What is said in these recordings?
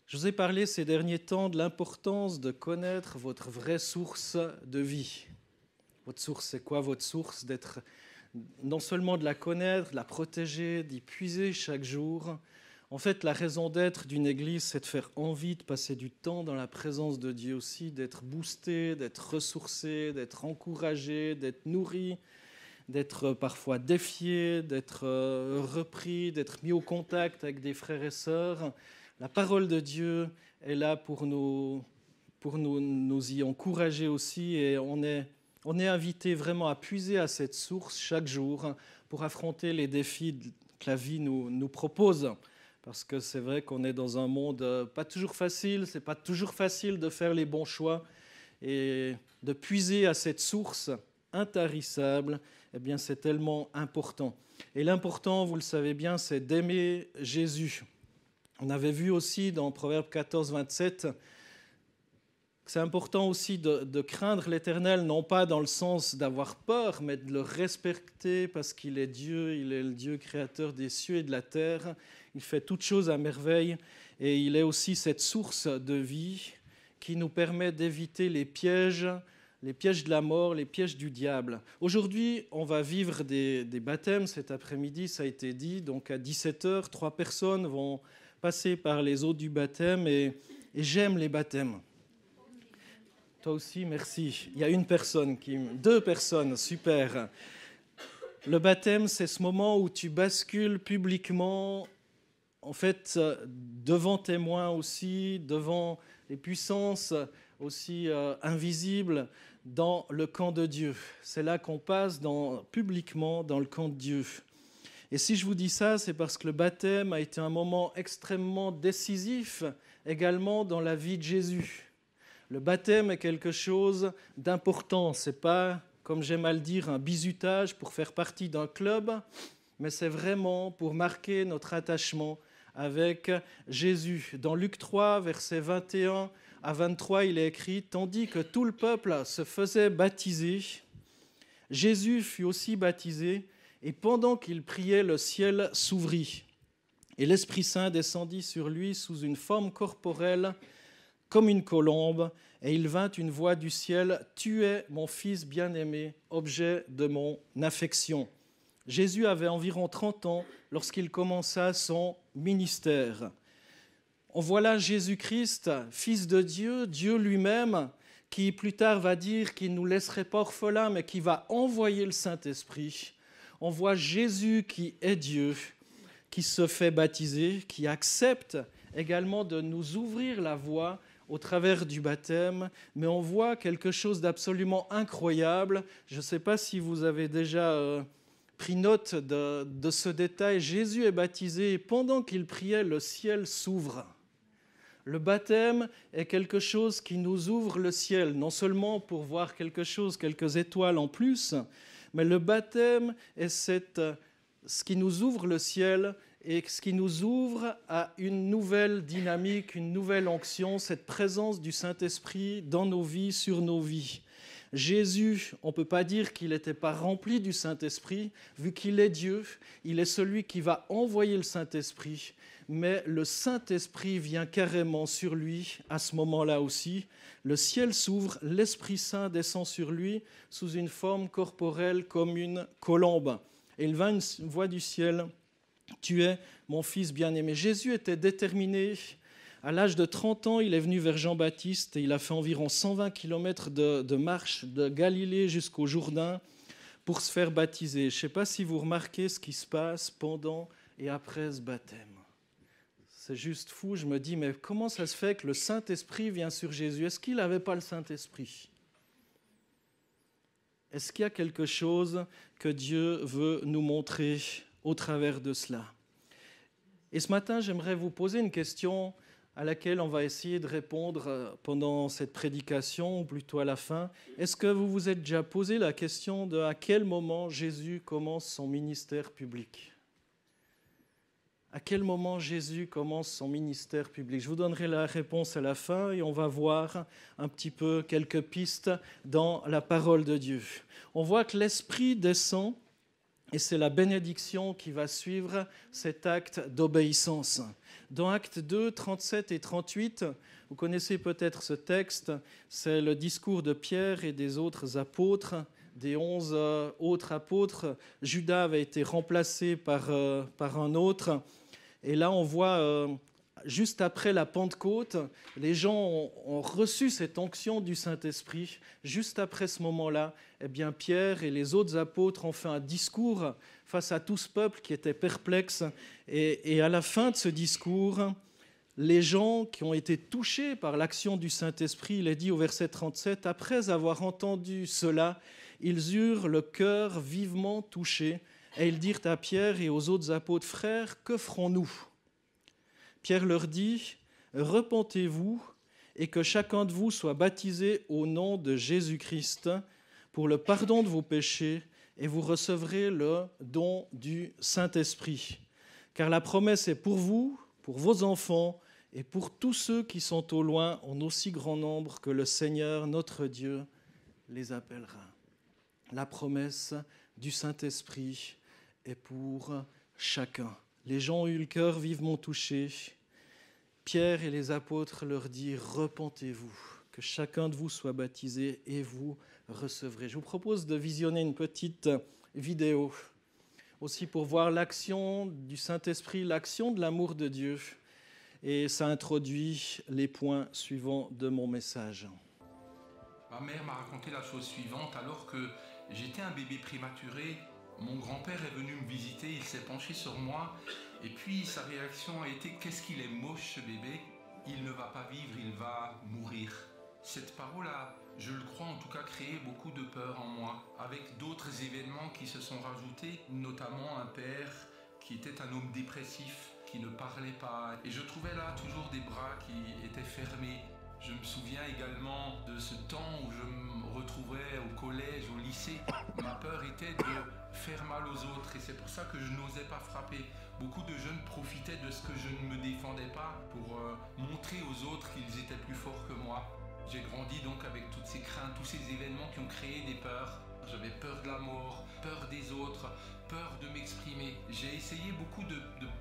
Je vous ai parlé ces derniers temps de l'importance de connaître votre vraie source de vie. Votre source, c'est quoi votre source? D'être non seulement de la connaître, de la protéger, d'y puiser chaque jour. En fait, la raison d'être d'une église, c'est de faire envie de passer du temps dans la présence de Dieu aussi, d'être boosté, d'être ressourcé, d'être encouragé, d'être nourri, d'être parfois défié, d'être repris, d'être mis au contact avec des frères et sœurs. La parole de Dieu est là pour nous y encourager aussi, et on est invité vraiment à puiser à cette source chaque jour pour affronter les défis que la vie nous propose. Parce que c'est vrai qu'on est dans un monde pas toujours facile, c'est pas toujours facile de faire les bons choix, et de puiser à cette source intarissable, eh bien c'est tellement important. Et l'important, vous le savez bien, c'est d'aimer Jésus. On avait vu aussi dans Proverbe 14, 27 que c'est important aussi de craindre l'Éternel, non pas dans le sens d'avoir peur, mais de le respecter parce qu'il est Dieu, il est le Dieu créateur des cieux et de la terre. Il fait toutes choses à merveille, et il est aussi cette source de vie qui nous permet d'éviter les pièges de la mort, les pièges du diable. Aujourd'hui, on va vivre des baptêmes cet après-midi, ça a été dit. Donc à 17h, 3 personnes vont passer par les eaux du baptême, et j'aime les baptêmes. Toi aussi, merci. Il y a deux personnes, super. Le baptême, c'est ce moment où tu bascules publiquement, en fait, devant témoins aussi, devant les puissances aussi invisibles, dans le camp de Dieu. C'est là qu'on passe publiquement dans le camp de Dieu. Et si je vous dis ça, c'est parce que le baptême a été un moment extrêmement décisif également dans la vie de Jésus. Le baptême est quelque chose d'important. Ce n'est pas, comme j'aime à le dire, un bizutage pour faire partie d'un club, mais c'est vraiment pour marquer notre attachement avec Jésus. Dans Luc 3, versets 21 à 23, il est écrit « Tandis que tout le peuple se faisait baptiser, Jésus fut aussi baptisé, et pendant qu'il priait, le ciel s'ouvrit. Et l'Esprit Saint descendit sur lui sous une forme corporelle, comme une colombe, et il vint une voix du ciel, « Tu es mon Fils bien-aimé, objet de mon affection. » Jésus avait environ 30 ans lorsqu'il commença son ministère. On voit là Jésus-Christ, Fils de Dieu, Dieu lui-même, qui plus tard va dire qu'il ne nous laisserait pas orphelins, mais qui va envoyer le Saint-Esprit. On voit Jésus qui est Dieu, qui se fait baptiser, qui accepte également de nous ouvrir la voie au travers du baptême, mais on voit quelque chose d'absolument incroyable. Je ne sais pas si vous avez déjà pris note de ce détail. Jésus est baptisé, et pendant qu'il priait, le ciel s'ouvre. Le baptême est quelque chose qui nous ouvre le ciel, non seulement pour voir quelque chose, quelques étoiles en plus, mais le baptême est ce qui nous ouvre le ciel et ce qui nous ouvre à une nouvelle dynamique, une nouvelle onction, cette présence du Saint-Esprit dans nos vies, sur nos vies. Jésus, on ne peut pas dire qu'il n'était pas rempli du Saint-Esprit, vu qu'il est Dieu, il est celui qui va envoyer le Saint-Esprit, mais le Saint-Esprit vient carrément sur lui à ce moment-là aussi. Le ciel s'ouvre, l'Esprit Saint descend sur lui sous une forme corporelle comme une colombe. Et il vint une voix du ciel, « Tu es mon Fils bien-aimé. » Jésus était déterminé. À l'âge de 30 ans, il est venu vers Jean-Baptiste et il a fait environ 120 km de marche de Galilée jusqu'au Jourdain pour se faire baptiser. Je ne sais pas si vous remarquez ce qui se passe pendant et après ce baptême. C'est juste fou, je me dis, mais comment ça se fait que le Saint-Esprit vient sur Jésus? Est-ce qu'il n'avait pas le Saint-Esprit? Est-ce qu'il y a quelque chose que Dieu veut nous montrer au travers de cela? Et ce matin, j'aimerais vous poser une question à laquelle on va essayer de répondre pendant cette prédication, ou plutôt à la fin. Est-ce que vous vous êtes déjà posé la question de à quel moment Jésus commence son ministère public? À quel moment Jésus commence son ministère public? Je vous donnerai la réponse à la fin et on va voir un petit peu quelques pistes dans la parole de Dieu. On voit que l'Esprit descend et c'est la bénédiction qui va suivre cet acte d'obéissance. Dans Actes 2, 37 et 38, vous connaissez peut-être ce texte, c'est le discours de Pierre et des autres apôtres, des 11 autres apôtres. Judas avait été remplacé par un autre. Et là, on voit, juste après la Pentecôte, les gens ont reçu cette onction du Saint-Esprit. Juste après ce moment-là, eh bien, Pierre et les autres apôtres ont fait un discours face à tout ce peuple qui était perplexe. Et à la fin de ce discours, les gens qui ont été touchés par l'action du Saint-Esprit, il est dit au verset 37, « Après avoir entendu cela, ils eurent le cœur vivement touché, et ils dirent à Pierre et aux autres apôtres, « Frères, que ferons-nous » Pierre leur dit, « Repentez-vous et que chacun de vous soit baptisé au nom de Jésus-Christ pour le pardon de vos péchés, et vous recevrez le don du Saint-Esprit. Car la promesse est pour vous, pour vos enfants, et pour tous ceux qui sont au loin en aussi grand nombre que le Seigneur, notre Dieu, les appellera. » La promesse du Saint-Esprit est pour chacun. Les gens ont eu le cœur vivement touché. Pierre et les apôtres leur disent « Repentez-vous, que chacun de vous soit baptisé et vous recevrez. » Je vous propose de visionner une petite vidéo, aussi pour voir l'action du Saint-Esprit, l'action de l'amour de Dieu. Et ça introduit les points suivants de mon message. Ma mère m'a raconté la chose suivante. Alors que j'étais un bébé prématuré, mon grand-père est venu me visiter, il s'est penché sur moi et puis sa réaction a été « Qu'est-ce qu'il est moche ce bébé, il ne va pas vivre, il va mourir ». Cette parole a, je le crois en tout cas, créé beaucoup de peur en moi, avec d'autres événements qui se sont rajoutés, notamment un père qui était un homme dépressif, qui ne parlait pas, et je trouvais là toujours des bras qui étaient fermés. Je me souviens également de ce temps où je me retrouvais au collège, au lycée. Ma peur était de faire mal aux autres et c'est pour ça que je n'osais pas frapper. Beaucoup de jeunes profitaient de ce que je ne me défendais pas pour montrer aux autres qu'ils étaient plus forts que moi. J'ai grandi donc avec toutes ces craintes, tous ces événements qui ont créé des peurs. J'avais peur de la mort, peur des autres, peur de m'exprimer. J'ai essayé beaucoup de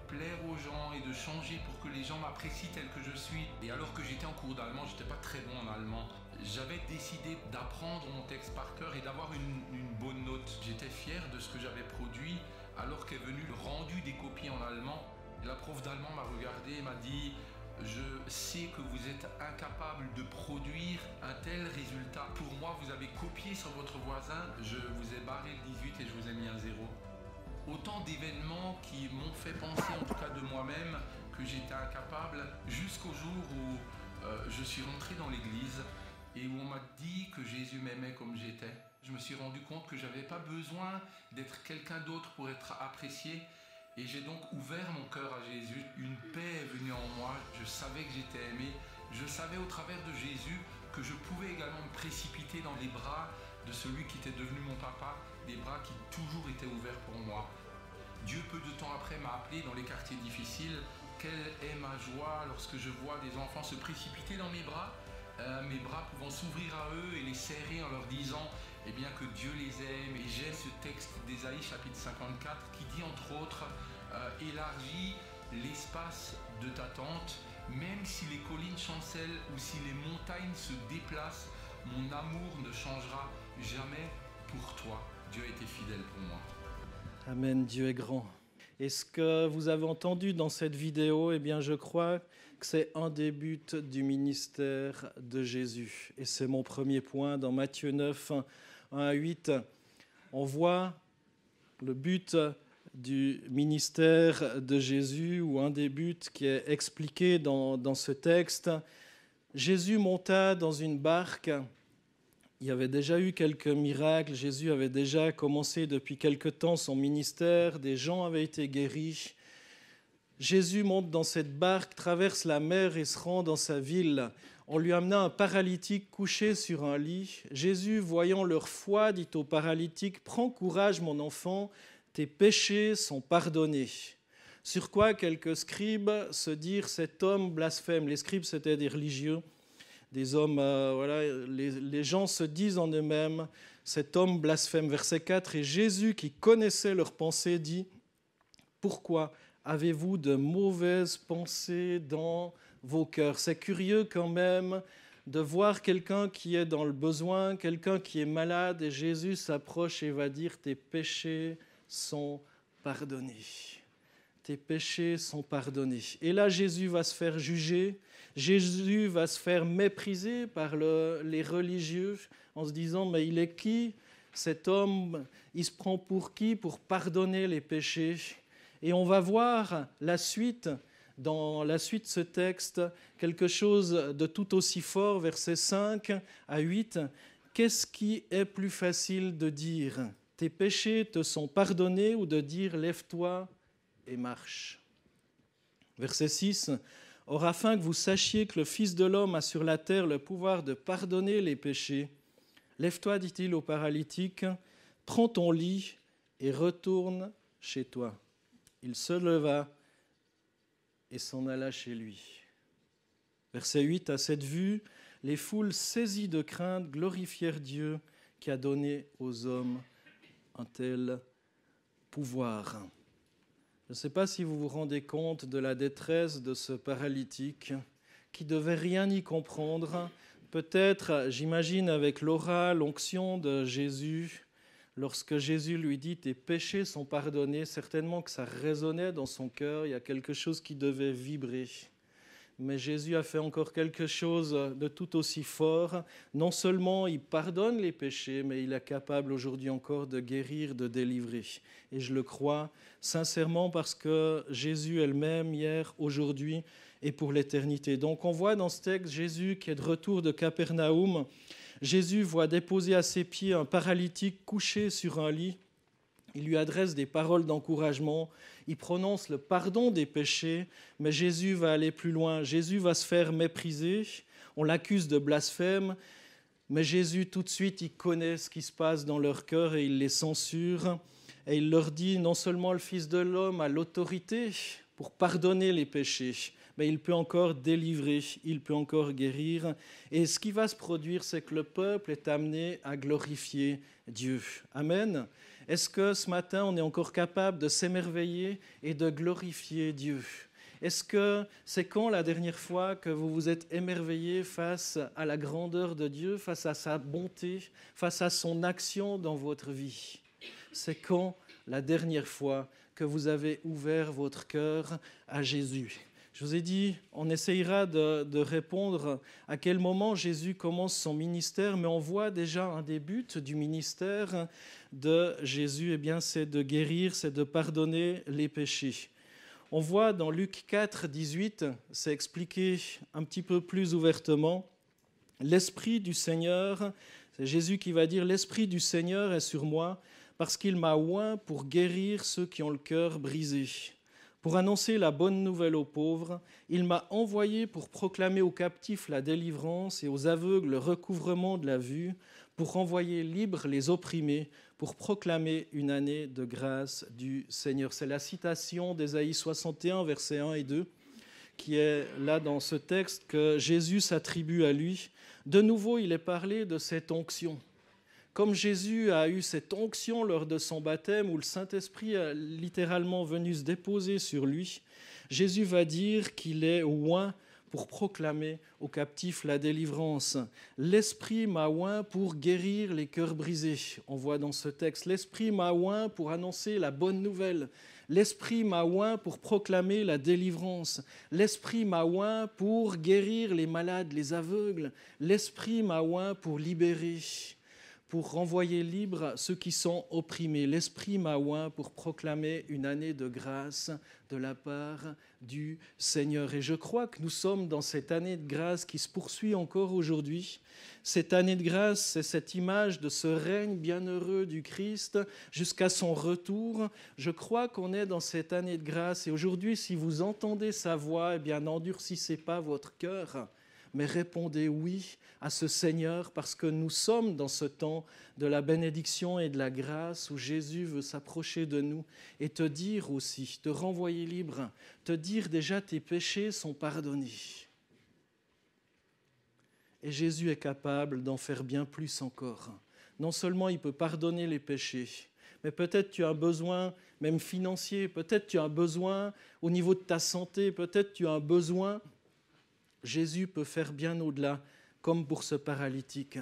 plaire aux gens et de changer pour que les gens m'apprécient tel que je suis. Et alors que j'étais en cours d'allemand, j'étais pas très bon en allemand. J'avais décidé d'apprendre mon texte par cœur et d'avoir une bonne note. J'étais fier de ce que j'avais produit alors qu'est venu le rendu des copies en allemand. Et la prof d'allemand m'a regardé et m'a dit « Je sais que vous êtes incapable de produire un tel résultat. Pour moi, vous avez copié sur votre voisin, je vous ai barré le 18 et je vous ai mis un 0. » Autant d'événements qui m'ont fait penser, en tout cas de moi-même, que j'étais incapable, jusqu'au jour où je suis rentré dans l'église et où on m'a dit que Jésus m'aimait comme j'étais. Je me suis rendu compte que je n'avais pas besoin d'être quelqu'un d'autre pour être apprécié. Et j'ai donc ouvert mon cœur à Jésus. Une paix est venue en moi. Je savais que j'étais aimé. Je savais au travers de Jésus que je pouvais également me précipiter dans les bras de celui qui était devenu mon papa, des bras qui toujours étaient ouverts pour moi. Dieu, peu de temps après, m'a appelé dans les quartiers difficiles. Quelle est ma joie lorsque je vois des enfants se précipiter dans mes bras pouvant s'ouvrir à eux et les serrer en leur disant eh bien, que Dieu les aime. Et j'ai ce texte d'Ésaïe chapitre 54 qui dit entre autres élargis l'espace de ta tente, même si les collines chancellent ou si les montagnes se déplacent, mon amour ne changera jamais pour toi. Dieu a été fidèle pour moi. Amen, Dieu est grand. Et ce que vous avez entendu dans cette vidéo, eh bien, je crois que c'est un des buts du ministère de Jésus. Et c'est mon premier point dans Matthieu 9, 1 à 8. On voit le but du ministère de Jésus, ou un des buts qui est expliqué dans ce texte. Jésus monta dans une barque. Il y avait déjà eu quelques miracles. Jésus avait déjà commencé depuis quelque temps son ministère. Des gens avaient été guéris. Jésus monte dans cette barque, traverse la mer et se rend dans sa ville. On lui amena un paralytique couché sur un lit. Jésus, voyant leur foi, dit au paralytique « Prends courage, mon enfant, tes péchés sont pardonnés. » Sur quoi quelques scribes se dirent « Cet homme blasphème ». Les scribes, c'était des religieux, des hommes, les gens se disent en eux-mêmes « Cet homme blasphème ». Verset 4, « Et Jésus, qui connaissait leurs pensées, dit « Pourquoi avez-vous de mauvaises pensées dans vos cœurs? C'est curieux quand même de voir quelqu'un qui est dans le besoin, quelqu'un qui est malade, et Jésus s'approche et va dire « tes péchés sont pardonnés ». Tes péchés sont pardonnés. Et là, Jésus va se faire juger, Jésus va se faire mépriser par les religieux en se disant « mais il est qui cet homme? Il se prend pour qui pour pardonner les péchés ?» Et on va voir la suite, dans la suite de ce texte, quelque chose de tout aussi fort, versets 5 à 8. Qu'est-ce qui est plus facile de dire? Tes péchés te sont pardonnés, ou de dire lève-toi et marche? Verset 6. Or, afin que vous sachiez que le Fils de l'homme a sur la terre le pouvoir de pardonner les péchés, lève-toi, dit-il au paralytique, prends ton lit et retourne chez toi. Il se leva et s'en alla chez lui. Verset 8. À cette vue, les foules saisies de crainte glorifièrent Dieu qui a donné aux hommes un tel pouvoir. Je ne sais pas si vous vous rendez compte de la détresse de ce paralytique qui ne devait rien y comprendre. Peut-être, j'imagine, avec l'aura, l'onction de Jésus, lorsque Jésus lui dit « tes péchés sont pardonnés », certainement que ça résonnait dans son cœur, il y a quelque chose qui devait vibrer. Mais Jésus a fait encore quelque chose de tout aussi fort. Non seulement il pardonne les péchés, mais il est capable aujourd'hui encore de guérir, de délivrer. Et je le crois sincèrement parce que Jésus est le même hier, aujourd'hui et pour l'éternité. Donc on voit dans ce texte Jésus qui est de retour de Capernaum. Jésus voit déposer à ses pieds un paralytique couché sur un lit. Il lui adresse des paroles d'encouragement. Il prononce le pardon des péchés, mais Jésus va aller plus loin. Jésus va se faire mépriser. On l'accuse de blasphème, mais Jésus, tout de suite, il connaît ce qui se passe dans leur cœur et il les censure. Et il leur dit, non seulement le Fils de l'homme a l'autorité pour pardonner les péchés, mais il peut encore délivrer, il peut encore guérir. Et ce qui va se produire, c'est que le peuple est amené à glorifier Dieu. Amen. Est-ce que ce matin, on est encore capable de s'émerveiller et de glorifier Dieu? Est-ce que c'est quand la dernière fois que vous vous êtes émerveillé face à la grandeur de Dieu, face à sa bonté, face à son action dans votre vie? C'est quand la dernière fois que vous avez ouvert votre cœur à Jésus? Je vous ai dit, on essayera de répondre à quel moment Jésus commence son ministère, mais on voit déjà un des buts du ministère de Jésus, eh bien, c'est de guérir, c'est de pardonner les péchés. On voit dans Luc 4, 18, c'est expliqué un petit peu plus ouvertement, l'Esprit du Seigneur, c'est Jésus qui va dire, l'Esprit du Seigneur est sur moi parce qu'il m'a oint pour guérir ceux qui ont le cœur brisé. Pour annoncer la bonne nouvelle aux pauvres, il m'a envoyé pour proclamer aux captifs la délivrance et aux aveugles le recouvrement de la vue, pour renvoyer libres les opprimés, pour proclamer une année de grâce du Seigneur. C'est la citation d'Ésaïe 61, versets 1 et 2, qui est là dans ce texte que Jésus s'attribue à lui. De nouveau, il est parlé de cette onction. Comme Jésus a eu cette onction lors de son baptême, où le Saint-Esprit est littéralement venu se déposer sur lui, Jésus va dire qu'il est oint pour proclamer aux captifs la délivrance. L'Esprit m'a oint pour guérir les cœurs brisés. On voit dans ce texte, l'Esprit m'a oint pour annoncer la bonne nouvelle. L'Esprit m'a oint pour proclamer la délivrance. L'Esprit m'a oint pour guérir les malades, les aveugles. L'Esprit m'a oint pour libérer, pour renvoyer libres ceux qui sont opprimés. L'Esprit m'a oint pour proclamer une année de grâce de la part du Seigneur. Et je crois que nous sommes dans cette année de grâce qui se poursuit encore aujourd'hui. Cette année de grâce, c'est cette image de ce règne bienheureux du Christ jusqu'à son retour. Je crois qu'on est dans cette année de grâce. Et aujourd'hui, si vous entendez sa voix, eh bien, n'endurcissez pas votre cœur, mais répondez oui à ce Seigneur, parce que nous sommes dans ce temps de la bénédiction et de la grâce où Jésus veut s'approcher de nous et te dire aussi, te renvoyer libre, te dire déjà tes péchés sont pardonnés. Et Jésus est capable d'en faire bien plus encore. Non seulement il peut pardonner les péchés, mais peut-être tu as un besoin même financier, peut-être tu as un besoin au niveau de ta santé, peut-être tu as un besoin. Jésus peut faire bien au-delà, comme pour ce paralytique.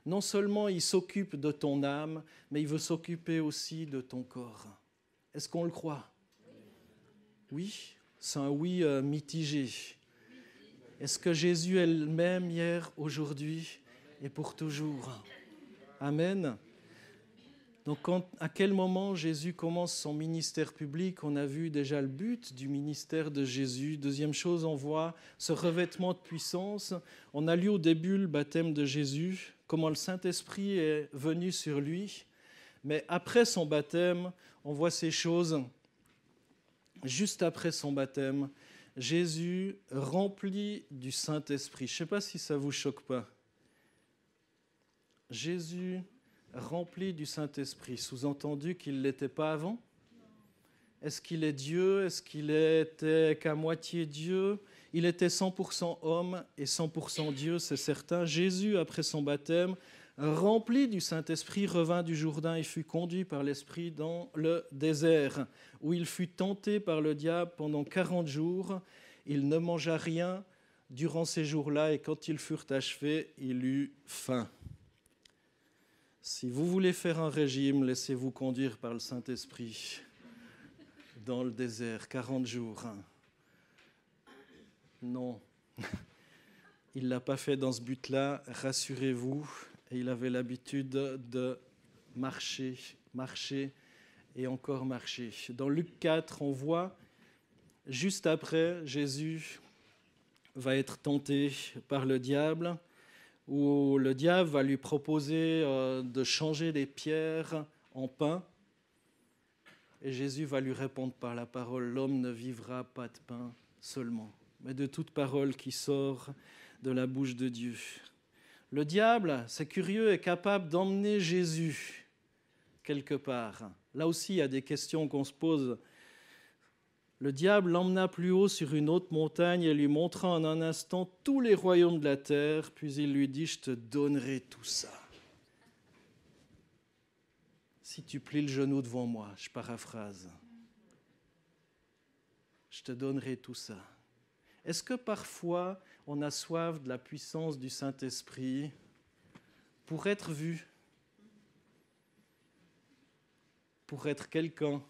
Non seulement il s'occupe de ton âme, mais il veut s'occuper aussi de ton corps. Est-ce qu'on le croit? Oui, c'est un oui mitigé. Est-ce que Jésus est le même hier, aujourd'hui et pour toujours? Amen. Donc à quel moment Jésus commence son ministère public? On a vu déjà le but du ministère de Jésus. Deuxième chose, on voit ce revêtement de puissance. On a lu au début le baptême de Jésus, comment le Saint-Esprit est venu sur lui. Mais après son baptême, on voit ces choses. Juste après son baptême, Jésus rempli du Saint-Esprit. Je ne sais pas si ça ne vous choque pas. Jésus rempli du Saint-Esprit, sous-entendu qu'il ne l'était pas avant? Est-ce qu'il est Dieu? Est-ce qu'il était qu'à moitié Dieu? Il était 100% homme et 100% Dieu, c'est certain. Jésus, après son baptême, rempli du Saint-Esprit, revint du Jourdain et fut conduit par l'Esprit dans le désert, où il fut tenté par le diable pendant 40 jours. Il ne mangea rien durant ces jours-là, et quand ils furent achevés, il eut faim. Si vous voulez faire un régime, laissez-vous conduire par le Saint-Esprit dans le désert, 40 jours. Non, il ne l'a pas fait dans ce but-là, rassurez-vous. Et il avait l'habitude de marcher et encore marcher. Dans Luc 4, on voit, juste après, Jésus va être tenté par le diable, où le diable va lui proposer de changer des pierres en pain. Et Jésus va lui répondre par la parole, « L'homme ne vivra pas de pain seulement, mais de toute parole qui sort de la bouche de Dieu. » Le diable, c'est curieux, est capable d'emmener Jésus quelque part. Là aussi, il y a des questions qu'on se pose. Le diable l'emmena plus haut sur une haute montagne et lui montra en un instant tous les royaumes de la terre, puis il lui dit « Je te donnerai tout ça. Si tu plies le genou devant moi, je paraphrase. Je te donnerai tout ça. » Est-ce que parfois on a soif de la puissance du Saint-Esprit pour être vu, pour être quelqu'un,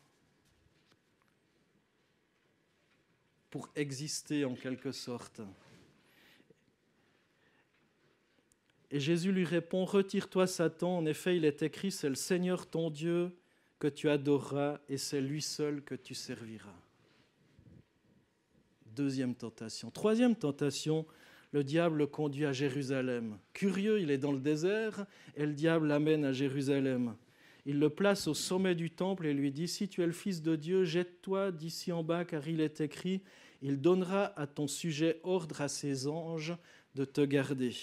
pour exister en quelque sorte? Et Jésus lui répond, « Retire-toi Satan, en effet il est écrit, c'est le Seigneur ton Dieu que tu adoreras et c'est lui seul que tu serviras. » Deuxième tentation. Troisième tentation, le diable le conduit à Jérusalem. Curieux, il est dans le désert et le diable l'amène à Jérusalem. Il le place au sommet du temple et lui dit « Si tu es le Fils de Dieu, jette-toi d'ici en bas, car il est écrit, il donnera à ton sujet ordre à ses anges de te garder.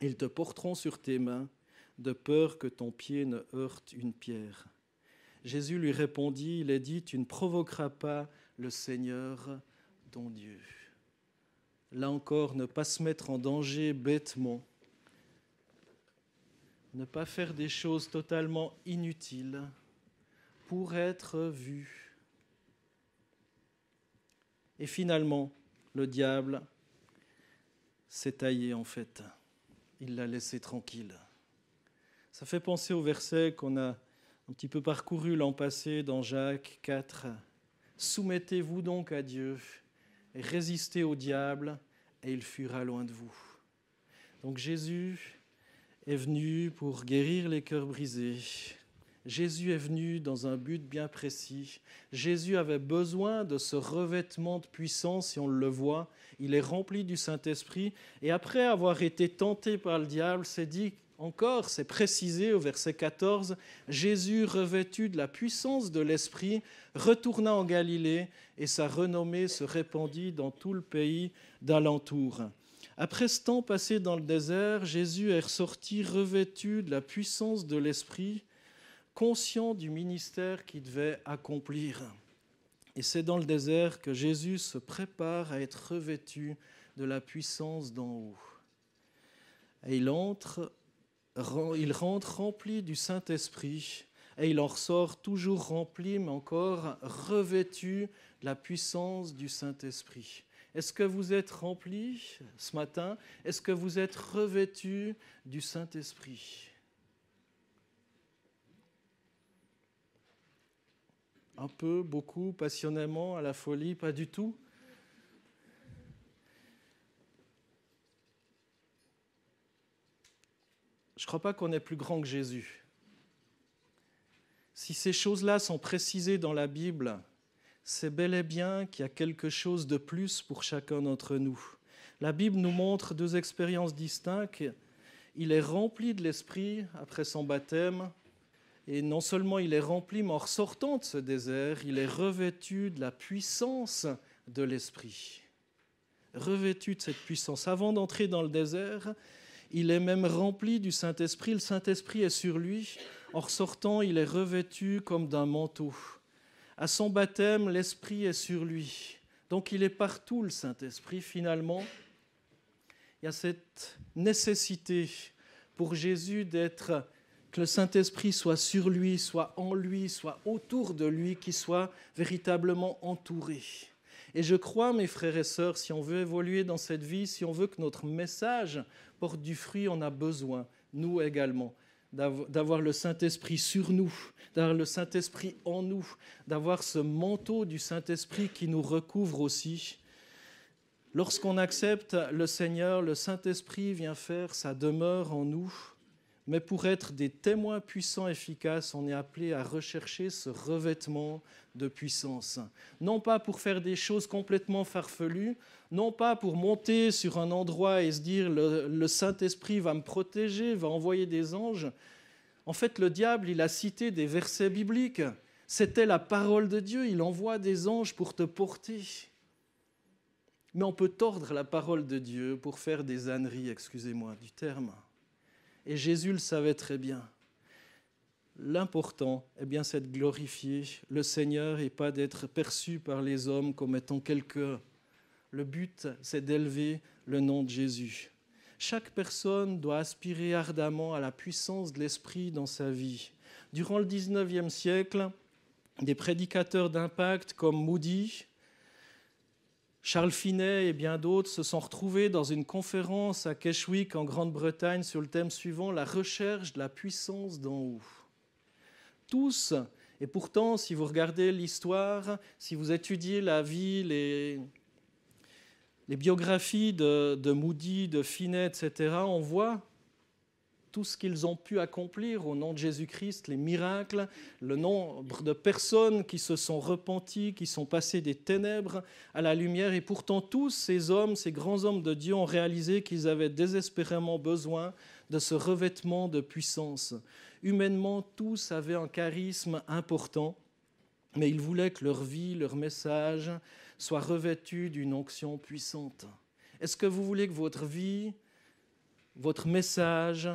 Ils te porteront sur tes mains, de peur que ton pied ne heurte une pierre. » Jésus lui répondit, il est dit « Tu ne provoqueras pas le Seigneur, ton Dieu. » Là encore, ne pas se mettre en danger bêtement, ne pas faire des choses totalement inutiles pour être vu. Et finalement, le diable s'est taillé en fait. Il l'a laissé tranquille. Ça fait penser au verset qu'on a un petit peu parcouru l'an passé dans Jacques 4. « Soumettez-vous donc à Dieu, et résistez au diable, et il fuira loin de vous. » Donc Jésus est venu pour guérir les cœurs brisés. Jésus est venu dans un but bien précis. Jésus avait besoin de ce revêtement de puissance, et on le voit. Il est rempli du Saint-Esprit. Et après avoir été tenté par le diable, c'est dit encore, c'est précisé au verset 14, Jésus, revêtu de la puissance de l'Esprit, retourna en Galilée et sa renommée se répandit dans tout le pays d'alentour. Après ce temps passé dans le désert, Jésus est ressorti revêtu de la puissance de l'Esprit, conscient du ministère qu'il devait accomplir. Et c'est dans le désert que Jésus se prépare à être revêtu de la puissance d'en haut. Et il rentre rempli du Saint-Esprit, et il en ressort toujours rempli, mais encore revêtu de la puissance du Saint-Esprit. Est-ce que vous êtes rempli ce matin? Est-ce que vous êtes revêtu du Saint-Esprit? Un peu, beaucoup, passionnément, à la folie, pas du tout? Je ne crois pas qu'on est plus grand que Jésus. Si ces choses-là sont précisées dans la Bible, c'est bel et bien qu'il y a quelque chose de plus pour chacun d'entre nous. La Bible nous montre deux expériences distinctes. Il est rempli de l'Esprit après son baptême, et non seulement il est rempli, mais en ressortant de ce désert, il est revêtu de la puissance de l'Esprit. Revêtu de cette puissance. Avant d'entrer dans le désert, il est même rempli du Saint-Esprit. Le Saint-Esprit est sur lui. En ressortant, il est revêtu comme d'un manteau. À son baptême, l'Esprit est sur lui. Donc il est partout, le Saint-Esprit, finalement. Il y a cette nécessité pour Jésus que le Saint-Esprit soit sur lui, soit en lui, soit autour de lui, qu'il soit véritablement entouré. Et je crois, mes frères et sœurs, si on veut évoluer dans cette vie, si on veut que notre message porte du fruit, on a besoin, nous également, d'avoir le Saint-Esprit sur nous, d'avoir le Saint-Esprit en nous, d'avoir ce manteau du Saint-Esprit qui nous recouvre aussi. Lorsqu'on accepte le Seigneur, le Saint-Esprit vient faire sa demeure en nous. Mais pour être des témoins puissants et efficaces, on est appelé à rechercher ce revêtement de puissance. Non pas pour faire des choses complètement farfelues, non pas pour monter sur un endroit et se dire le Saint-Esprit va me protéger, va envoyer des anges. En fait, le diable, il a cité des versets bibliques. C'était la parole de Dieu, il envoie des anges pour te porter. Mais on peut tordre la parole de Dieu pour faire des âneries, excusez-moi du terme. Et Jésus le savait très bien. L'important, c'est de glorifier le Seigneur et pas d'être perçu par les hommes comme étant quelqu'un. Le but, c'est d'élever le nom de Jésus. Chaque personne doit aspirer ardemment à la puissance de l'Esprit dans sa vie. Durant le 19e siècle, des prédicateurs d'impact comme Moody, Charles Finney et bien d'autres se sont retrouvés dans une conférence à Keswick en Grande-Bretagne sur le thème suivant, la recherche de la puissance d'en haut. Tous, et pourtant si vous regardez l'histoire, si vous étudiez la vie, les biographies de Moody, de Finney, etc., on voit tout ce qu'ils ont pu accomplir au nom de Jésus-Christ, les miracles, le nombre de personnes qui se sont repenties, qui sont passées des ténèbres à la lumière. Et pourtant, tous ces hommes, ces grands hommes de Dieu ont réalisé qu'ils avaient désespérément besoin de ce revêtement de puissance. Humainement, tous avaient un charisme important, mais ils voulaient que leur vie, leur message soit revêtu d'une onction puissante. Est-ce que vous voulez que votre vie, votre message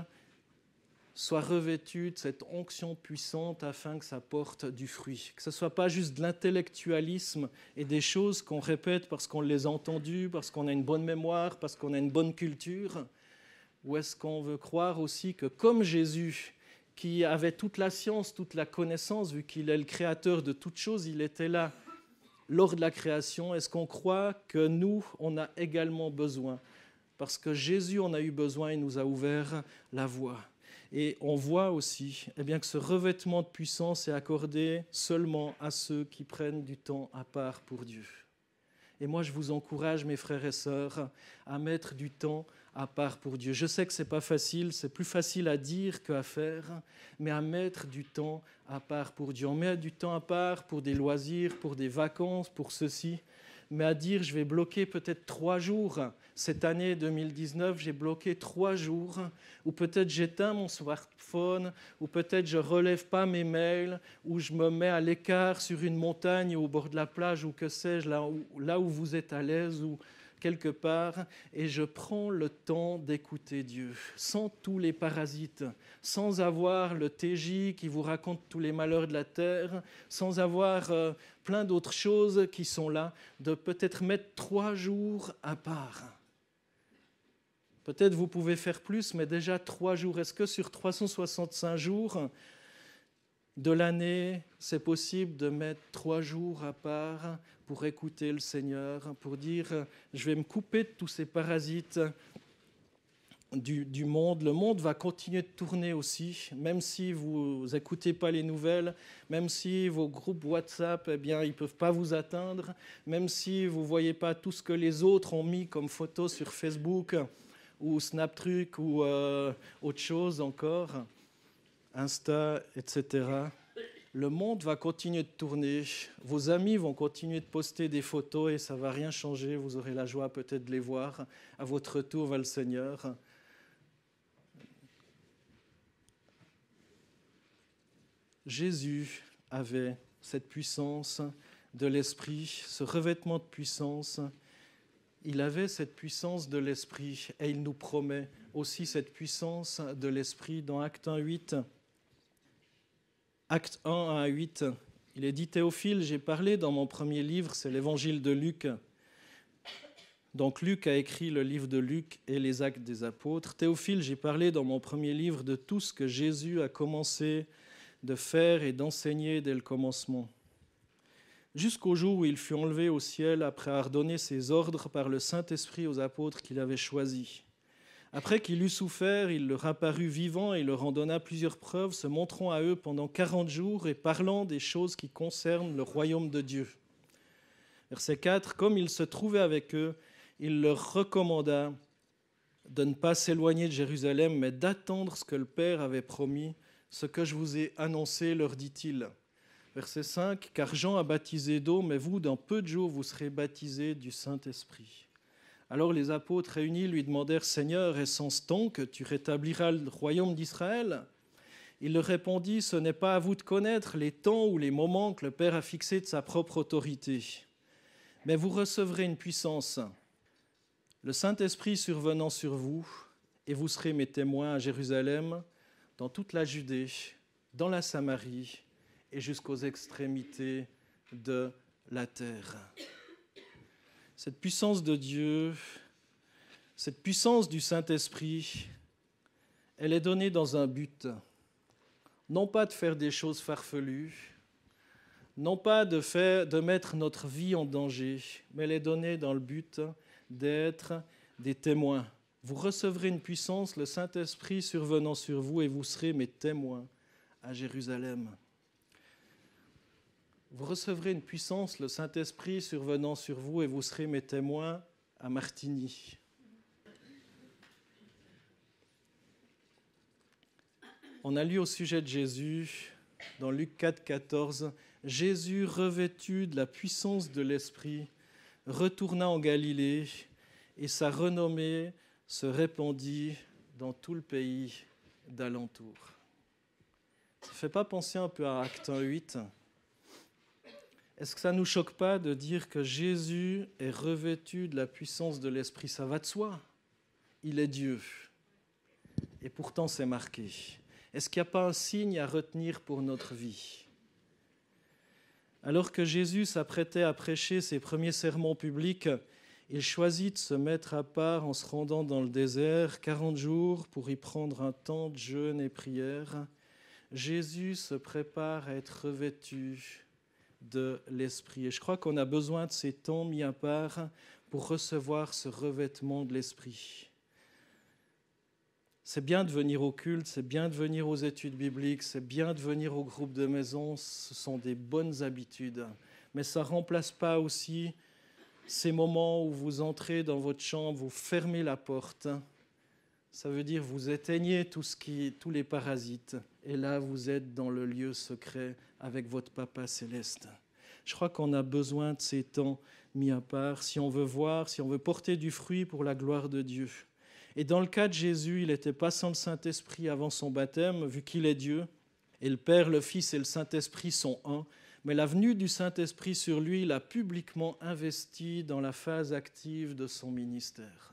soit revêtu de cette onction puissante afin que ça porte du fruit, que ce ne soit pas juste de l'intellectualisme et des choses qu'on répète parce qu'on les a entendues, parce qu'on a une bonne mémoire, parce qu'on a une bonne culture, ou est-ce qu'on veut croire aussi que comme Jésus, qui avait toute la science, toute la connaissance, vu qu'il est le créateur de toutes choses, il était là lors de la création, est-ce qu'on croit que nous, on a également besoin? Parce que Jésus en a eu besoin et nous a ouvert la voie. Et on voit aussi que ce revêtement de puissance est accordé seulement à ceux qui prennent du temps à part pour Dieu. Et moi, je vous encourage, mes frères et sœurs, à mettre du temps à part pour Dieu. Je sais que ce n'est pas facile, c'est plus facile à dire qu'à faire, mais à mettre du temps à part pour Dieu. On met du temps à part pour des loisirs, pour des vacances, pour ceci, mais à dire je vais bloquer peut-être 3 jours. Cette année 2019, j'ai bloqué 3 jours, ou peut-être j'éteins mon smartphone, ou peut-être je ne relève pas mes mails, ou je me mets à l'écart sur une montagne au bord de la plage, ou que sais-je, là où vous êtes à l'aise, ou quelque part, et je prends le temps d'écouter Dieu, sans tous les parasites, sans avoir le TJ qui vous raconte tous les malheurs de la terre, sans avoir plein d'autres choses qui sont là, de peut-être mettre 3 jours à part. Peut-être vous pouvez faire plus, mais déjà 3 jours. Est-ce que sur 365 jours, de l'année, c'est possible de mettre 3 jours à part pour écouter le Seigneur, pour dire « je vais me couper de tous ces parasites du monde ». Le monde va continuer de tourner aussi, même si vous n'écoutez pas les nouvelles, même si vos groupes WhatsApp, ils ne peuvent pas vous atteindre, même si vous ne voyez pas tout ce que les autres ont mis comme photos sur Facebook ou Snaptruc ou autre chose encore, Insta, etc. Le monde va continuer de tourner, vos amis vont continuer de poster des photos et ça ne va rien changer, vous aurez la joie peut-être de les voir à votre retour vers le Seigneur. Jésus avait cette puissance de l'Esprit, ce revêtement de puissance. Il avait cette puissance de l'Esprit et il nous promet aussi cette puissance de l'Esprit dans Actes 1:8. Acte 1 à 8, il est dit « Théophile, j'ai parlé dans mon premier livre, c'est l'évangile de Luc. » Donc Luc a écrit le livre de Luc et les Actes des Apôtres. « Théophile, j'ai parlé dans mon premier livre de tout ce que Jésus a commencé de faire et d'enseigner dès le commencement, jusqu'au jour où il fut enlevé au ciel après avoir donné ses ordres par le Saint-Esprit aux apôtres qu'il avait choisis. Après qu'il eut souffert, il leur apparut vivant et leur en donna plusieurs preuves, se montrant à eux pendant 40 jours et parlant des choses qui concernent le royaume de Dieu. » Verset 4, « Comme il se trouvait avec eux, il leur recommanda de ne pas s'éloigner de Jérusalem, mais d'attendre ce que le Père avait promis, ce que je vous ai annoncé, leur dit-il. » Verset 5, « Car Jean a baptisé d'eau, mais vous, dans peu de jours, vous serez baptisés du Saint-Esprit. » Alors les apôtres réunis lui demandèrent « Seigneur, est-ce en ce temps que tu rétabliras le royaume d'Israël ?» Il leur répondit « Ce n'est pas à vous de connaître les temps ou les moments que le Père a fixés de sa propre autorité. Mais vous recevrez une puissance, le Saint-Esprit survenant sur vous, et vous serez mes témoins à Jérusalem, dans toute la Judée, dans la Samarie et jusqu'aux extrémités de la terre. » Cette puissance de Dieu, cette puissance du Saint-Esprit, elle est donnée dans un but. Non pas de faire des choses farfelues, non pas de mettre notre vie en danger, mais elle est donnée dans le but d'être des témoins. Vous recevrez une puissance, le Saint-Esprit survenant sur vous, et vous serez mes témoins à Jérusalem. Vous recevrez une puissance, le Saint-Esprit survenant sur vous, et vous serez mes témoins à Martigny. On a lu au sujet de Jésus, dans Luc 4, 14, « Jésus, revêtu de la puissance de l'Esprit, retourna en Galilée, et sa renommée se répandit dans tout le pays d'alentour. » Ça ne fait pas penser un peu à Acte 1:8 ? Est-ce que ça ne nous choque pas de dire que Jésus est revêtu de la puissance de l'Esprit ? Ça va de soi. Il est Dieu. Et pourtant, c'est marqué. Est-ce qu'il n'y a pas un signe à retenir pour notre vie ? Alors que Jésus s'apprêtait à prêcher ses premiers sermons publics, il choisit de se mettre à part en se rendant dans le désert 40 jours pour y prendre un temps de jeûne et prière. Jésus se prépare à être revêtu de l'Esprit. Et je crois qu'on a besoin de ces temps mis à part pour recevoir ce revêtement de l'Esprit. C'est bien de venir au culte, c'est bien de venir aux études bibliques, c'est bien de venir au groupe de maison, ce sont des bonnes habitudes. Mais ça ne remplace pas aussi ces moments où vous entrez dans votre chambre, vous fermez la porte. Ça veut dire vous éteignez tous les parasites. Et là, vous êtes dans le lieu secret avec votre Papa céleste. Je crois qu'on a besoin de ces temps mis à part si on veut voir, si on veut porter du fruit pour la gloire de Dieu. Et dans le cas de Jésus, il était pas sans le Saint-Esprit avant son baptême, vu qu'il est Dieu. Et le Père, le Fils et le Saint-Esprit sont un. Mais la venue du Saint-Esprit sur lui l'a publiquement investi dans la phase active de son ministère.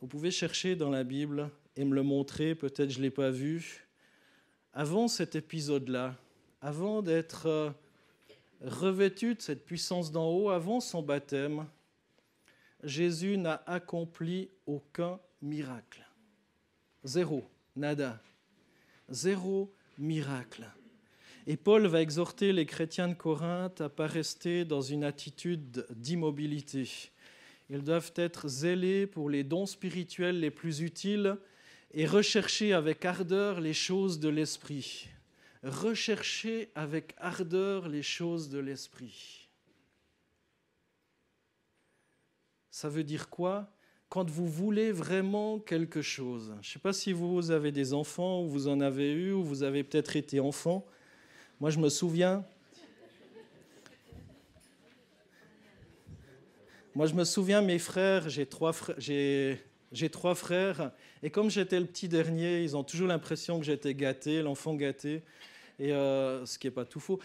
Vous pouvez chercher dans la Bible et me le montrer, peut-être je ne l'ai pas vu. Avant cet épisode-là, avant d'être revêtu de cette puissance d'en haut, avant son baptême, Jésus n'a accompli aucun miracle. Zéro, nada. Zéro miracle. Et Paul va exhorter les chrétiens de Corinthe à ne pas rester dans une attitude d'immobilité. Ils doivent être zélés pour les dons spirituels les plus utiles et rechercher avec ardeur les choses de l'esprit. Rechercher avec ardeur les choses de l'esprit. Ça veut dire quoi ? Quand vous voulez vraiment quelque chose. Je ne sais pas si vous avez des enfants, ou vous en avez eu, ou vous avez peut-être été enfant. Moi, je me souviens, mes frères, j'ai trois frères, et comme j'étais le petit dernier, ils ont toujours l'impression que j'étais gâté, l'enfant gâté, et ce qui n'est pas tout faux.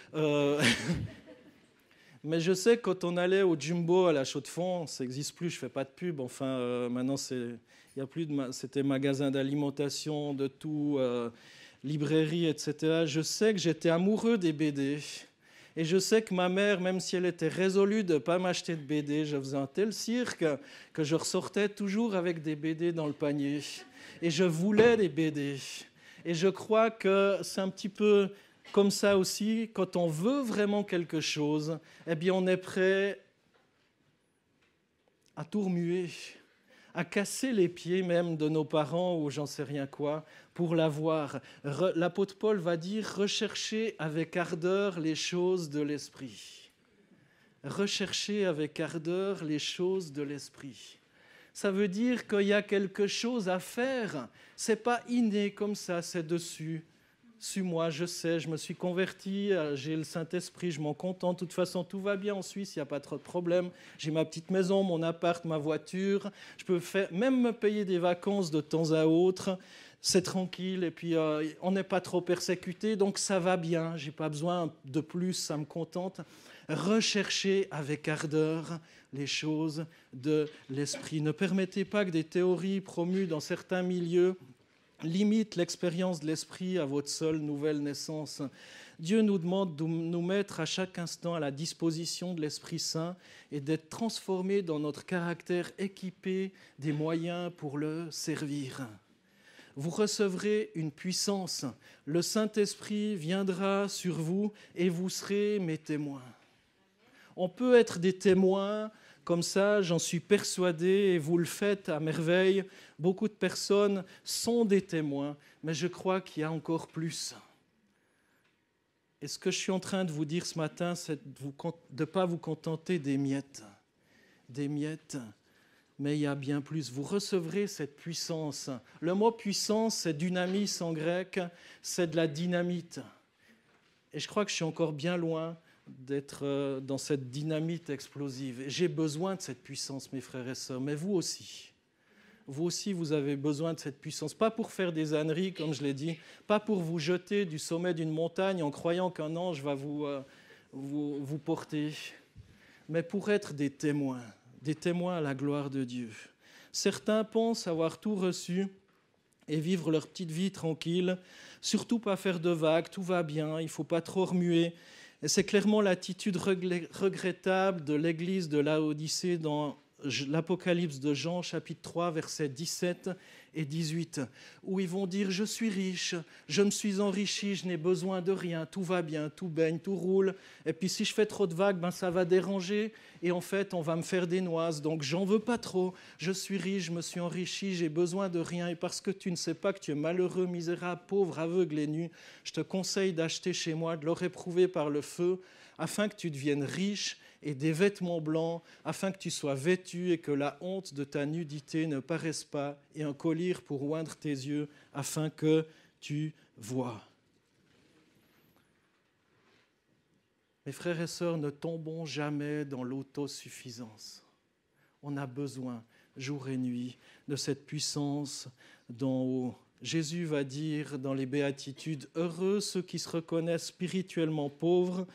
Mais je sais que quand on allait au Jumbo à la Chaux-de-Fonds, ça n'existe plus, je ne fais pas de pub, enfin maintenant c'était magasin d'alimentation, de tout, librairie, etc. Je sais que j'étais amoureux des BD. Et je sais que ma mère, même si elle était résolue de ne pas m'acheter de BD, je faisais un tel cirque que je ressortais toujours avec des BD dans le panier. Et je voulais des BD. Et je crois que c'est un petit peu comme ça aussi, quand on veut vraiment quelque chose, eh bien on est prêt à tout remuer, à casser les pieds même de nos parents ou j'en sais rien quoi, pour l'avoir. L'apôtre Paul va dire « Recherchez avec ardeur les choses de l'esprit ». Recherchez avec ardeur les choses de l'esprit. Ça veut dire qu'il y a quelque chose à faire. Ce n'est pas inné comme ça, c'est dessus. Suis-moi, je sais, je me suis converti, j'ai le Saint-Esprit, je m'en contente. De toute façon, tout va bien en Suisse, il n'y a pas trop de problème. J'ai ma petite maison, mon appart, ma voiture. Je peux même me payer des vacances de temps à autre. C'est tranquille et puis on n'est pas trop persécuté, donc ça va bien. Je n'ai pas besoin de plus, ça me contente. Recherchez avec ardeur les choses de l'esprit. Ne permettez pas que des théories promues dans certains milieux limite l'expérience de l'esprit à votre seule nouvelle naissance. Dieu nous demande de nous mettre à chaque instant à la disposition de l'Esprit Saint et d'être transformés dans notre caractère, équipés des moyens pour le servir. Vous recevrez une puissance. Le Saint-Esprit viendra sur vous et vous serez mes témoins. On peut être des témoins comme ça, j'en suis persuadé, et vous le faites à merveille. Beaucoup de personnes sont des témoins, mais je crois qu'il y a encore plus. Et ce que je suis en train de vous dire ce matin, c'est de ne pas vous contenter des miettes. Des miettes, mais il y a bien plus. Vous recevrez cette puissance. Le mot puissance, c'est dynamis en grec, c'est de la dynamite. Et je crois que je suis encore bien loin d'être dans cette dynamite explosive. J'ai besoin de cette puissance, mes frères et sœurs, mais vous aussi. Vous aussi, vous avez besoin de cette puissance. Pas pour faire des âneries, comme je l'ai dit, pas pour vous jeter du sommet d'une montagne en croyant qu'un ange va vous porter, mais pour être des témoins à la gloire de Dieu. Certains pensent avoir tout reçu et vivre leur petite vie tranquille, surtout pas faire de vagues, tout va bien, il ne faut pas trop remuer. Et c'est clairement l'attitude regrettable de l'église de Laodicée dans l'Apocalypse de Jean, chapitre 3, versets 17 et 18, où ils vont dire « Je suis riche, je me suis enrichi, je n'ai besoin de rien, tout va bien, tout baigne, tout roule. Et puis si je fais trop de vagues, ça va déranger et en fait, on va me faire des noises. Donc j'en veux pas trop, je suis riche, je me suis enrichi, j'ai besoin de rien. Et parce que tu ne sais pas que tu es malheureux, misérable, pauvre, aveugle et nu, je te conseille d'acheter chez moi, de leur éprouver par le feu, afin que tu deviennes riche et des vêtements blancs, afin que tu sois vêtu et que la honte de ta nudité ne paraisse pas, et un collier pour oindre tes yeux, afin que tu vois. » Mes frères et sœurs, ne tombons jamais dans l'autosuffisance. On a besoin, jour et nuit, de cette puissance d'en haut. Jésus va dire dans les Béatitudes « Heureux ceux qui se reconnaissent spirituellement pauvres,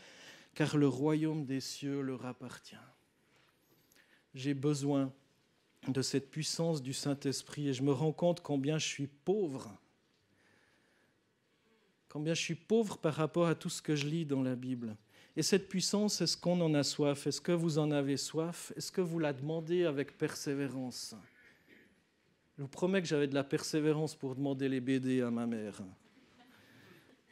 car le royaume des cieux leur appartient. » J'ai besoin de cette puissance du Saint-Esprit et je me rends compte combien je suis pauvre. Combien je suis pauvre par rapport à tout ce que je lis dans la Bible. Et cette puissance, est-ce qu'on en a soif? Est-ce que vous en avez soif? Est-ce que vous la demandez avec persévérance? Je vous promets que j'avais de la persévérance pour demander les BD à ma mère.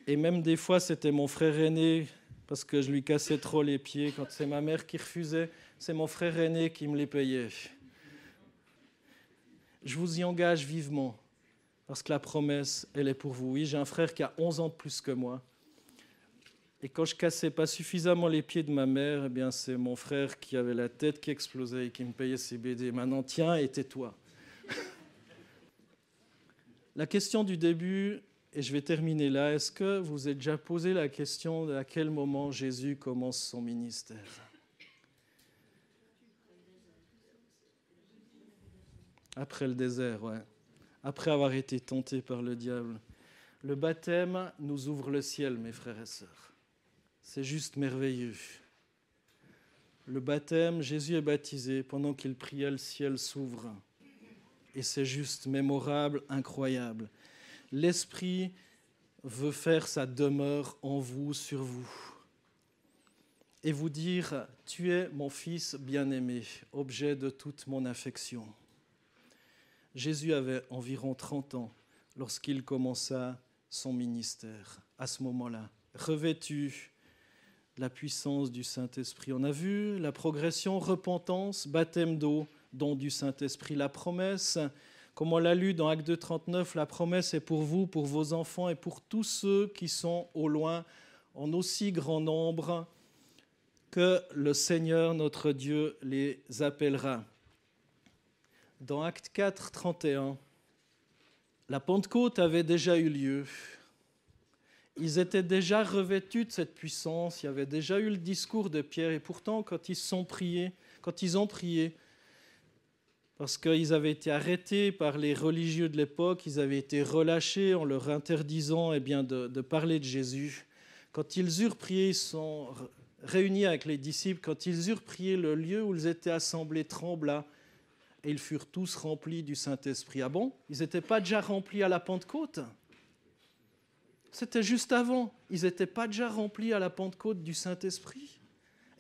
Et même des fois, c'était mon frère aîné, parce que je lui cassais trop les pieds. Quand c'est ma mère qui refusait, c'est mon frère aîné qui me les payait. Je vous y engage vivement, parce que la promesse, elle est pour vous. Oui, j'ai un frère qui a 11 ans de plus que moi. Et quand je cassais pas suffisamment les pieds de ma mère, eh bien, c'est mon frère qui avait la tête qui explosait et qui me payait ses BD. Maintenant, tiens, et tais-toi. La question du début, et je vais terminer là, est-ce que vous vous êtes déjà posé la question de à quel moment Jésus commence son ministère ? Après le désert, ouais. Après avoir été tenté par le diable. Le baptême nous ouvre le ciel, mes frères et sœurs. C'est juste merveilleux. Le baptême, Jésus est baptisé. Pendant qu'il priait, le ciel s'ouvre. Et c'est juste mémorable, incroyable. L'Esprit veut faire sa demeure en vous, sur vous. Et vous dire, tu es mon fils bien-aimé, objet de toute mon affection. Jésus avait environ 30 ans lorsqu'il commença son ministère, à ce moment-là, revêtu de la puissance du Saint-Esprit. On a vu la progression, repentance, baptême d'eau, don du Saint-Esprit. La promesse, comme on l'a lu dans Actes 2, 39, la promesse est pour vous, pour vos enfants et pour tous ceux qui sont au loin, en aussi grand nombre que le Seigneur, notre Dieu, les appellera. Dans Actes 4, 31, la Pentecôte avait déjà eu lieu. Ils étaient déjà revêtus de cette puissance. Il y avait déjà eu le discours de Pierre. Et pourtant, quand ils ont prié, parce qu'ils avaient été arrêtés par les religieux de l'époque, ils avaient été relâchés en leur interdisant de parler de Jésus. Quand ils eurent prié, ils sont réunis avec les disciples. Quand ils eurent prié, le lieu où ils étaient assemblés trembla. Et ils furent tous remplis du Saint-Esprit. Ah bon ? Ils n'étaient pas déjà remplis à la Pentecôte ? C'était juste avant. Ils n'étaient pas déjà remplis à la Pentecôte du Saint-Esprit ?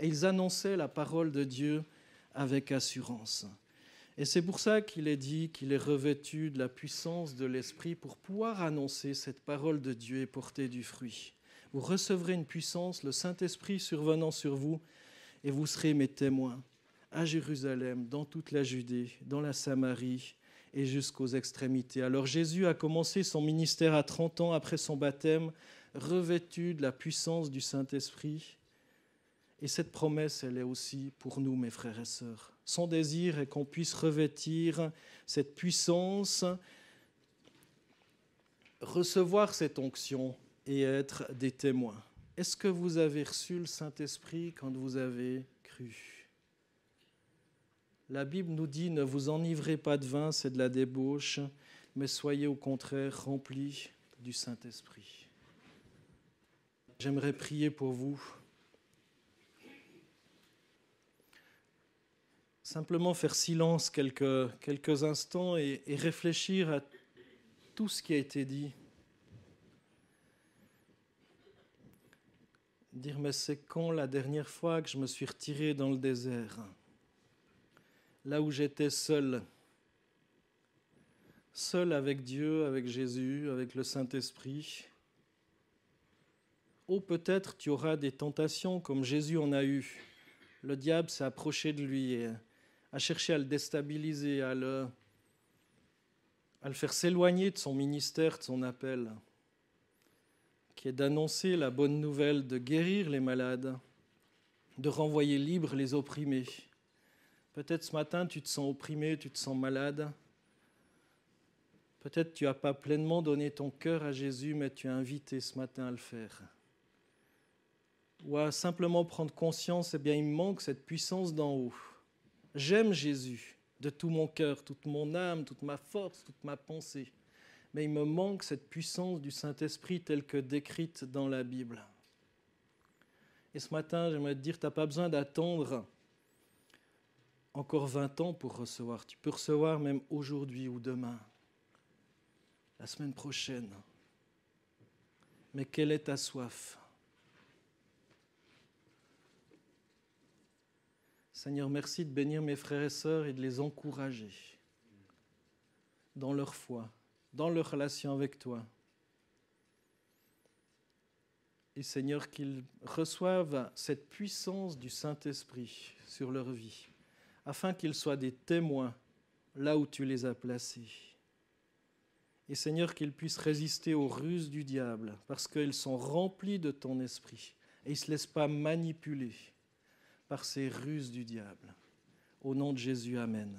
Et ils annonçaient la parole de Dieu avec assurance. Et c'est pour ça qu'il est dit qu'il est revêtu de la puissance de l'Esprit pour pouvoir annoncer cette parole de Dieu et porter du fruit. Vous recevrez une puissance, le Saint-Esprit survenant sur vous, et vous serez mes témoins. À Jérusalem, dans toute la Judée, dans la Samarie et jusqu'aux extrémités. Alors Jésus a commencé son ministère à 30 ans après son baptême, revêtu de la puissance du Saint-Esprit. Et cette promesse, elle est aussi pour nous, mes frères et sœurs. Son désir est qu'on puisse revêtir cette puissance, recevoir cette onction et être des témoins. Est-ce que vous avez reçu le Saint-Esprit quand vous avez cru ? La Bible nous dit, ne vous enivrez pas de vin, c'est de la débauche, mais soyez au contraire remplis du Saint-Esprit. J'aimerais prier pour vous. Simplement faire silence quelques instants et réfléchir à tout ce qui a été dit. Dire, mais c'est quand la dernière fois que je me suis retiré dans le désert ? Là où j'étais seul avec Dieu, avec Jésus, avec le Saint-Esprit. Oh, peut-être tu auras des tentations comme Jésus en a eu. Le diable s'est approché de lui et a cherché à le déstabiliser, à le faire s'éloigner de son ministère, de son appel, qui est d'annoncer la bonne nouvelle, de guérir les malades, de renvoyer libres les opprimés. Peut-être ce matin, tu te sens opprimé, tu te sens malade. Peut-être tu n'as pas pleinement donné ton cœur à Jésus, mais tu es invité ce matin à le faire. Ou à simplement prendre conscience, il me manque cette puissance d'en haut. J'aime Jésus de tout mon cœur, toute mon âme, toute ma force, toute ma pensée. Mais il me manque cette puissance du Saint-Esprit telle que décrite dans la Bible. Et ce matin, j'aimerais te dire, tu n'as pas besoin d'attendre encore 20 ans pour recevoir. Tu peux recevoir même aujourd'hui ou demain, la semaine prochaine. Mais quelle est ta soif ? Seigneur, merci de bénir mes frères et sœurs et de les encourager dans leur foi, dans leur relation avec toi. Et Seigneur, qu'ils reçoivent cette puissance du Saint-Esprit sur leur vie, afin qu'ils soient des témoins là où tu les as placés. Et Seigneur, qu'ils puissent résister aux ruses du diable, parce qu'ils sont remplis de ton esprit, et ils ne se laissent pas manipuler par ces ruses du diable. Au nom de Jésus, amen.